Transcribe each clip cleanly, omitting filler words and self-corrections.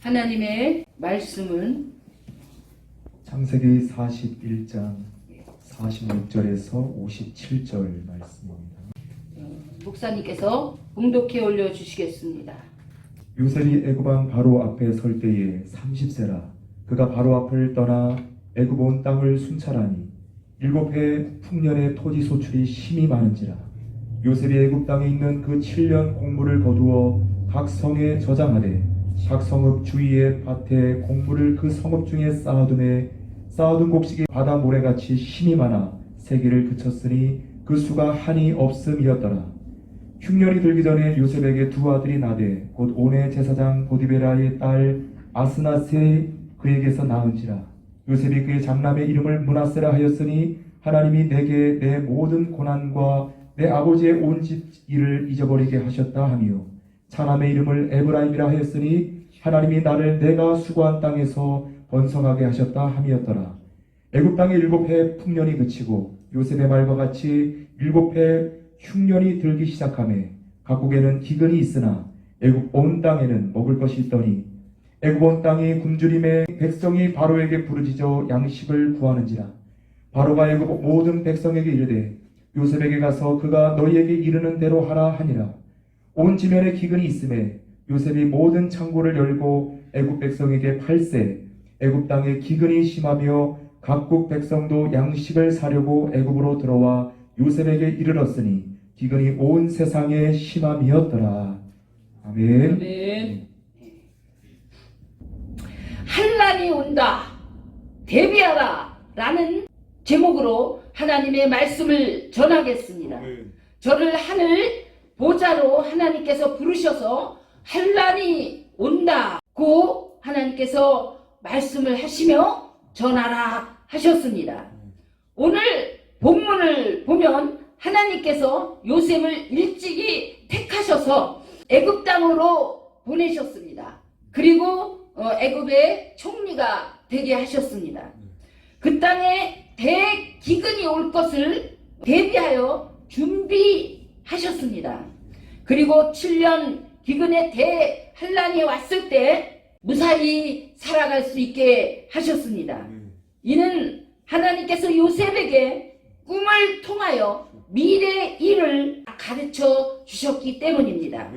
하나님의 말씀은 창세기 41장 46절에서 57절 말씀입니다. 목사님께서 봉독해 올려주시겠습니다. 요셉이 애굽 왕 바로 앞에 설 때에 30세라. 그가 바로 앞을 떠나 애굽 온 땅을 순찰하니 7해 풍년의 토지 소출이 심히 많은지라. 요셉이 애굽 땅에 있는 그 7년 공물을 거두어 각 성에 저장하되 각 성읍 주위의 밭에 곡물을 그 성읍 중에 쌓아둠에 쌓아둔 곡식이 바다 모래같이 힘이 많아 세기를 그쳤으니 그 수가 한이 없음이었더라. 흉년이 들기 전에 요셉에게 두 아들이 나되 곧 온의 제사장 보디베라의 딸 아스나세 그에게서 낳은지라. 요셉이 그의 장남의 이름을 므낫세라 하였으니 하나님이 내게 내 모든 고난과 내 아버지의 온 집 일을 잊어버리게 하셨다 하며 차남의 이름을 에브라임이라 하였으니 하나님이 나를 내가 수고한 땅에서 번성하게 하셨다 함이었더라. 애굽 땅에 7해 풍년이 그치고 요셉의 말과 같이 7해 흉년이 들기 시작하매 각국에는 기근이 있으나 애굽 온 땅에는 먹을 것이 있더니 애굽 온 땅이 굶주림에 백성이 바로에게 부르짖어 양식을 구하는지라. 바로가 애굽 모든 백성에게 이르되 요셉에게 가서 그가 너희에게 이르는 대로 하라 하니라. 온 지면에 기근이 있음에 요셉이 모든 창고를 열고 애굽 백성에게 팔세. 애굽 땅에 기근이 심하며 각국 백성도 양식을 사려고 애굽으로 들어와 요셉에게 이르렀으니 기근이 온 세상에 심함이었더라. 아멘. 아멘. 한란이 온다, 대비하라 라는 제목으로 하나님의 말씀을 전하겠습니다. 저를 하늘 보좌로 하나님께서 부르셔서 한란이 온다고 하나님께서 말씀을 하시며 전하라 하셨습니다. 오늘 본문을 보면 하나님께서 요셉을 일찍이 택하셔서 애굽 땅으로 보내셨습니다. 그리고 애굽의 총리가 되게 하셨습니다. 그 땅에 대기근이 올 것을 대비하여 준비하셨습니다. 그리고 7년 기근의 대환란이 왔을 때 무사히 살아갈 수 있게 하셨습니다. 이는 하나님께서 요셉에게 꿈을 통하여 미래의 일을 가르쳐 주셨기 때문입니다.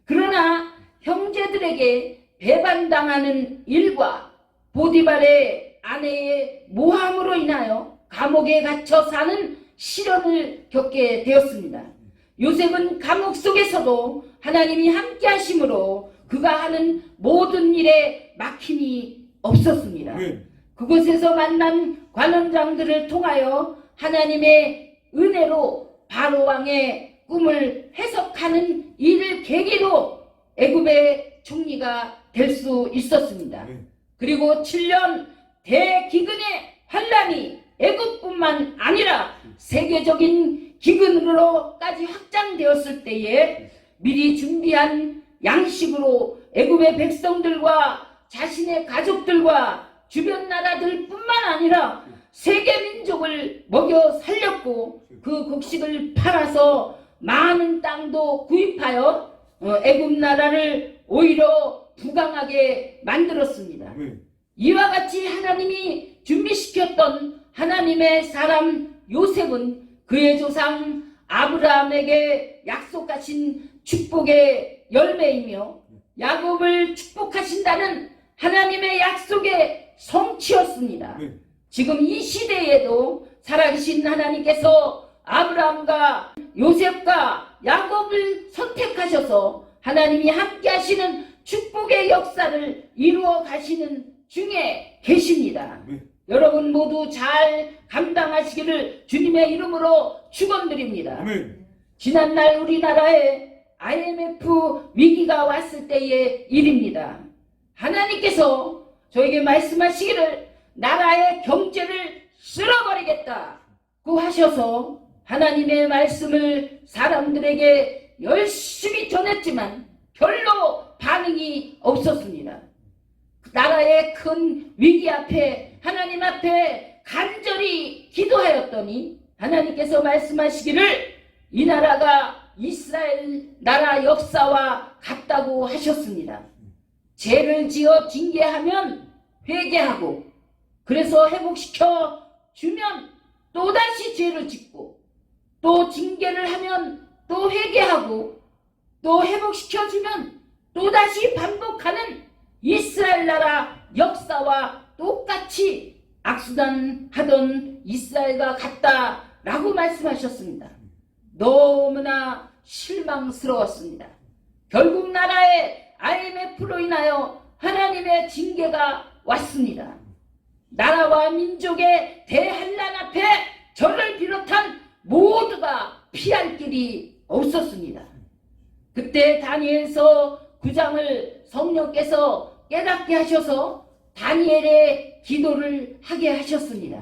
그러나 형제들에게 배반당하는 일과 보디발의 아내의 모함으로 인하여 감옥에 갇혀 사는 시련을 겪게 되었습니다. 요셉은 감옥 속에서도 하나님이 함께 하심으로 그가 하는 모든 일에 막힘이 없었습니다. 그곳에서 만난 관원장들을 통하여 하나님의 은혜로 바로왕의 꿈을 해석하는 이를 계기로 애굽의 총리가 될 수 있었습니다. 그리고 7년 대기근의 환란이 애굽뿐만 아니라 세계적인 기근으로까지 확장되었을 때에 미리 준비한 양식으로 애굽의 백성들과 자신의 가족들과 주변 나라들뿐만 아니라 세계 민족을 먹여 살렸고 그 곡식을 팔아서 많은 땅도 구입하여 애굽 나라를 오히려 부강하게 만들었습니다. 이와 같이 하나님이 준비시켰던 하나님의 사람 요셉은 그의 조상 아브라함에게 약속하신 축복의 열매이며 야곱을 축복하신다는 하나님의 약속의 성취였습니다. 지금 이 시대에도 살아계신 하나님께서 아브라함과 요셉과 야곱을 선택하셔서 하나님이 함께 하시는 축복의 역사를 이루어 가시는 중에 계십니다. 여러분 모두 잘 감당하시기를 주님의 이름으로 축원드립니다. 지난날 우리나라에 IMF 위기가 왔을 때의 일입니다. 하나님께서 저에게 말씀하시기를 나라의 경제를 쓸어버리겠다고 하셔서 하나님의 말씀을 사람들에게 열심히 전했지만 별로 반응이 없었습니다. 나라의 큰 위기 앞에 하나님 앞에 간절히 기도하였더니 하나님께서 말씀하시기를 이 나라가 이스라엘 나라 역사와 같다고 하셨습니다. 죄를 지어 징계하면 회개하고, 그래서 회복시켜 주면 또다시 죄를 짓고, 또 징계를 하면 또 회개하고, 또 회복시켜 주면 또다시 반복하는 이스라엘 나라 역사와 똑같이 악순환하던 이스라엘과 같다라고 말씀하셨습니다. 너무나 실망스러웠습니다. 결국 나라의 IMF로 인하여 하나님의 징계가 왔습니다. 나라와 민족의 대환란 앞에 저를 비롯한 모두가 피할 길이 없었습니다. 그때 다니엘서 9장을 성령께서 깨닫게 하셔서 다니엘의 기도를 하게 하셨습니다.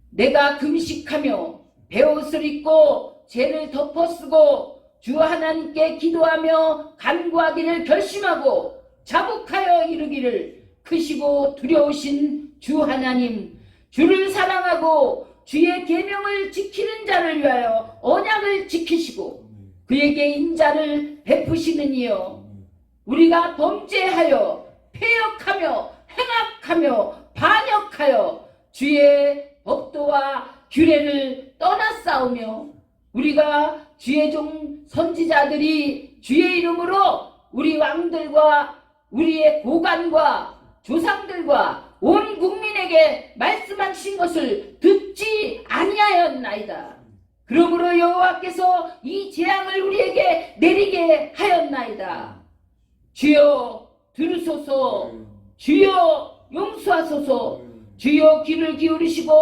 내가 금식하며 베옷을 입고 죄를 덮어쓰고 주 하나님께 기도하며 간구하기를 결심하고 자복하여 이르기를, 크시고 두려우신 주 하나님, 주를 사랑하고 주의 계명을 지키는 자를 위하여 언약을 지키시고 그에게 인자를 베푸시는 이여, 우리가 범죄하여 패역하며 행악하며 반역하여 주의 법도와 규례를 떠나싸우며 우리가 주의 종 선지자들이 주의 이름으로 우리 왕들과 우리의 고관과 조상들과 온 국민에게 말씀하신 것을 듣지 아니하였나이다. 그러므로 여호와께서 이 재앙을 우리에게 내리게 하였나이다. 주여 들으소서, 주여 용서하소서, 주여 귀를 기울이시고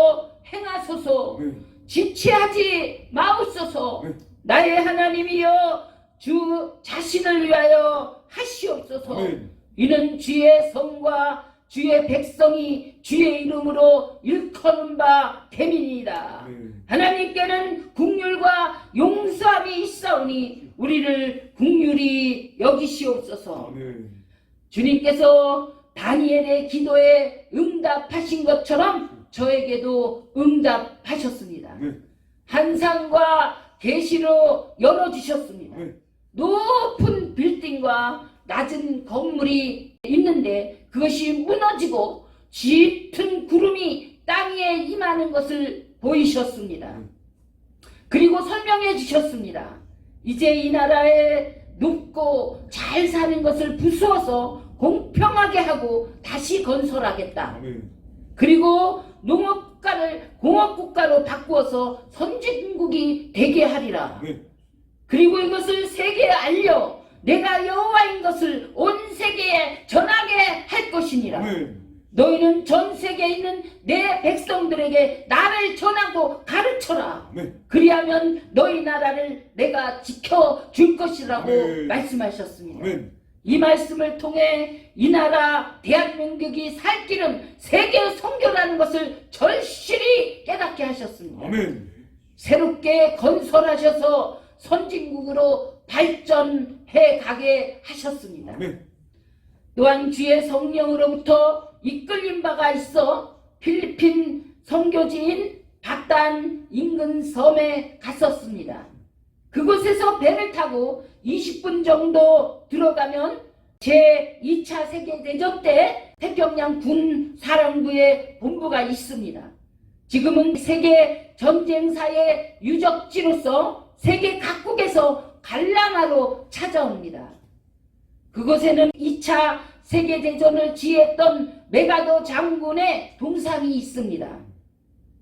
행하소서, 지체하지 마옵소서. 나의 하나님이여 주 자신을 위하여 하시옵소서. 이는 주의 성과 주의 백성이 주의 이름으로 일컫는 바 됨이니이다. 하나님께는 긍휼과 용서함이 있사오니 우리를 긍휼히 여기시옵소서. 주님께서 다니엘의 기도에 응답하신 것처럼 저에게도 응답하셨습니다. 환상과 계시로 열어주셨습니다. 높은 빌딩과 낮은 건물이 있는데 그것이 무너지고 짙은 구름이 땅 위에 임하는 것을 보이셨습니다. 그리고 설명해 주셨습니다. 이제 이 나라에 높고 잘 사는 것을 부수어서 공평하게 하고 다시 건설하겠다. 그리고 농업가를 공업국가로 바꾸어서 선진국이 되게 하리라. 그리고 이것을 세계에 알려 내가 여호와인 것을 온 세계에 전하게 할 것이니라. 너희는 전 세계에 있는 내 백성들에게 나를 전하고 가르쳐라. 그리하면 너희 나라를 내가 지켜줄 것이라고 말씀하셨습니다. 이 말씀을 통해 이 나라 대한민국이 살 길은 세계 선교라는 것을 절실히 깨닫게 하셨습니다. 새롭게 건설하셔서 선진국으로 발전해 가게 하셨습니다. 또한 주의 성령으로부터 이끌린 바가 있어 필리핀 선교지인 바단 인근 섬에 갔었습니다. 그곳에서 배를 타고 20분 정도 들어가면 제2차 세계대전 때 태평양 군 사령부의 본부가 있습니다. 지금은 세계 전쟁사의 유적지로서 세계 각국에서 관람하러 찾아옵니다. 그곳에는 2차 세계대전을 지휘했던 메가더 장군의 동상이 있습니다.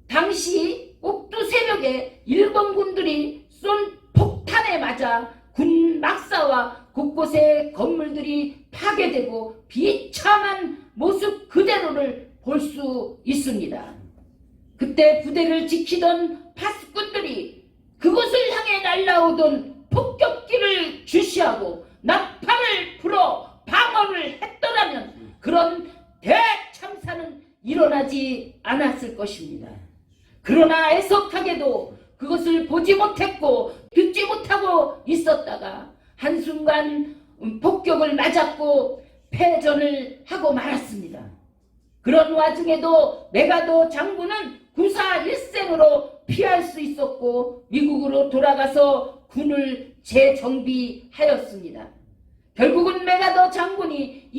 당시 꼭두 새벽에 일본군들이 쏜 폭탄에 맞아 군 막사와 곳곳의 건물들이 파괴되고 비참한 모습 그대로를 볼 수 있습니다. 그때 부대를 지키던 파수꾼들이 그곳을 향해 날라오던 폭격기를 주시하고 나팔을 불어 방어를 했더라면 그런 대참사는 일어나지 않았을 것입니다. 그러나 애석하게도 그것을 보지 못했고 듣지 못하고 있었다가 한순간 폭격을 맞았고 패전을 하고 말았습니다. 그런 와중에도 메가더 장군은 구사일생으로 피할 수 있었고 미국으로 돌아가서 군을 재정비하였습니다. 결국은 메가더 장군이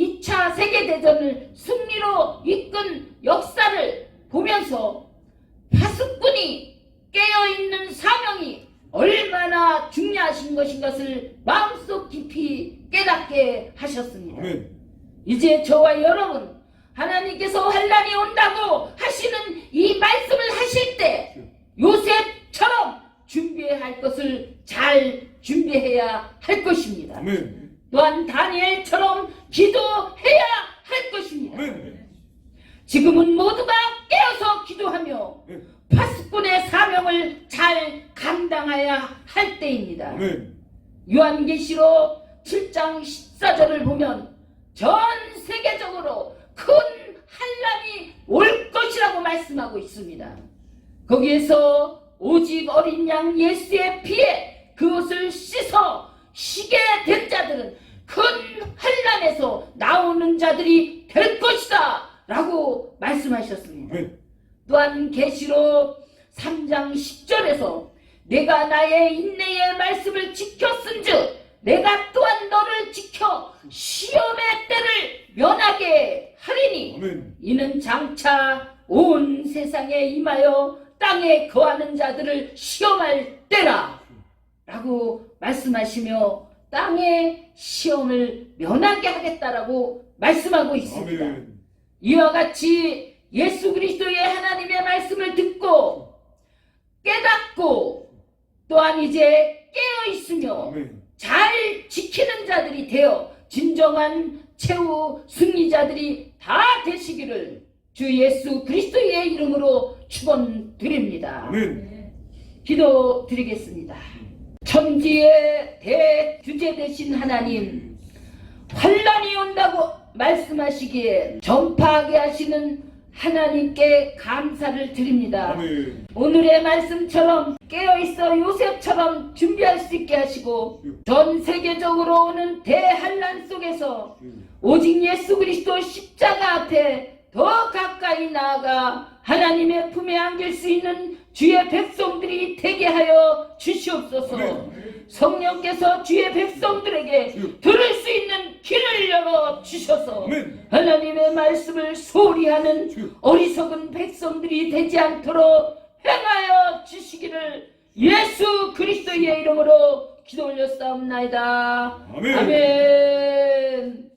하셨습니다. 아멘. 이제 저와 여러분, 하나님께서 환난이 온다고 하시는 이 말씀을 하실 때 요셉처럼 준비해야 할 것을 잘 준비해야 할 것입니다. 아멘. 또한 다니엘처럼 기도해야 할 것입니다. 아멘. 지금은 모두가 깨어서 기도하며 네. 파수꾼의 사명을 잘 감당해야 할 때입니다. 아멘. 요한계시록 7장 14절을 보면 전 세계적으로 큰 환난이 올 것이라고 말씀하고 있습니다. 거기에서 오직 어린 양 예수의 피에 그것을 씻어 쉬게 된 자들은 큰 환난에서 나오는 자들이 될 것이다 라고 말씀하셨습니다. 아멘. 또한 계시록 3장 10절에서 내가 나의 인내의 말씀을 지켰은즉 내가 또한 너를 지켜 시험의 때를 면하게 하리니 아멘. 이는 장차 온 세상에 임하여 땅에 거하는 자들을 시험할 때라 라고 말씀하시며 땅의 시험을 면하게 하겠다라고 말씀하고 있습니다. 아멘. 이와 같이 예수 그리스도의 하나님의 말씀을 듣고 깨닫고 또한 이제 깨어 있으며 아멘. 잘 지키는 자들이 되어 진정한 최후 승리자들이 다 되시기를 주 예수 그리스도의 이름으로 축원드립니다. 아멘. 기도드리겠습니다. 천지의 대주제 되신 하나님, 환난이 온다고 말씀하시기에 전파하게 하시는 하나님께 감사를 드립니다. 아멘. 오늘의 말씀처럼 깨어있어 요셉처럼 준비할 수 있게 하시고 전 세계적으로 오는 대환난 속에서 오직 예수 그리스도 십자가 앞에 더 가까이 나아가 하나님의 품에 안길 수 있는 주의 백성들이 되게 하여 주시옵소서. 성령께서 주의 백성들에게 들을 수 있는 길을 열어 주셔서 하나님의 말씀을 소홀히 하는 어리석은 백성들이 되지 않도록 행하여 주시기를 예수 그리스도의 이름으로 기도 올렸사옵나이다. 아멘. 아멘.